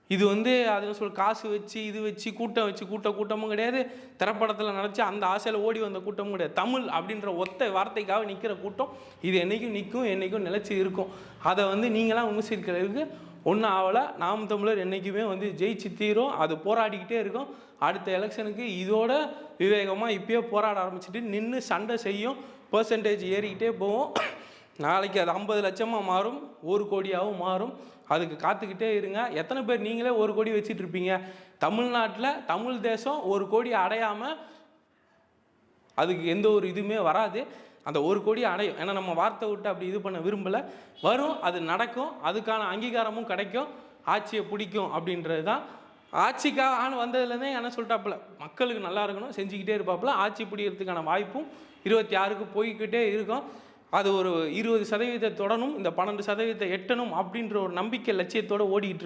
இது வந்து அது காசு வச்சு இது வச்சு கூட்டம் வச்சு கூட்டமும் கிடையாது, திரைப்படத்தில் நினச்சி அந்த ஆசையில் ஓடி வந்த கூட்டமும் கிடையாது. தமிழ் அப்படின்ற ஒத்த வார்த்தைக்காக நிற்கிற கூட்டம் இது என்றைக்கும் நிற்கும், என்றைக்கும் நிலச்சி இருக்கும். அதை வந்து நீங்களாம் விமர்சிக்கிறதுக்கு ஒன்றும் ஆகலை. நாம் தமிழர் என்றைக்குமே வந்து ஜெயிச்சு தீரும், அது போராடிக்கிட்டே இருக்கும். அடுத்த எலெக்ஷனுக்கு இதோட விவேகமாக இப்போயே போராட ஆரம்பிச்சுட்டு நின்று சண்டை செய்யும். பர்சன்டேஜ் ஏறிக்கிட்டே போவோம். நாளைக்கு அது 50 லட்சமாக மாறும், 1 கோடியாகவும் மாறும். அதுக்கு காத்துக்கிட்டே இருங்க. எத்தனை பேர் நீங்களே 1 கோடி வச்சுட்டு இருப்பீங்க? தமிழ்நாட்டில் தமிழ் தேசம் 1 கோடி அடையாமல் அதுக்கு எந்த ஒரு இதுவுமே வராது. அந்த 1 கோடி அடையும். ஏன்னா நம்ம வார்த்தை விட்டு அப்படி இது பண்ண விரும்பலை. வரும், அது நடக்கும், அதுக்கான அங்கீகாரமும் கிடைக்கும், ஆட்சியை பிடிக்கும் அப்படின்றது தான். ஆட்சிக்காக வந்ததுலேருந்தே என்ன சொல்லிட்டாப்புல, மக்களுக்கு நல்லா இருக்கணும் செஞ்சுக்கிட்டே இருப்பாப்புல. ஆட்சி பிடிக்கிறதுக்கான வாய்ப்பும் 26க்கு போய்கிட்டே இருக்கும். அது ஒரு 20% தொடரும், இந்த 12% எட்டணும் அப்படின்ற ஒரு நம்பிக்கை லட்சியத்தோடு ஓடிக்கிட்டு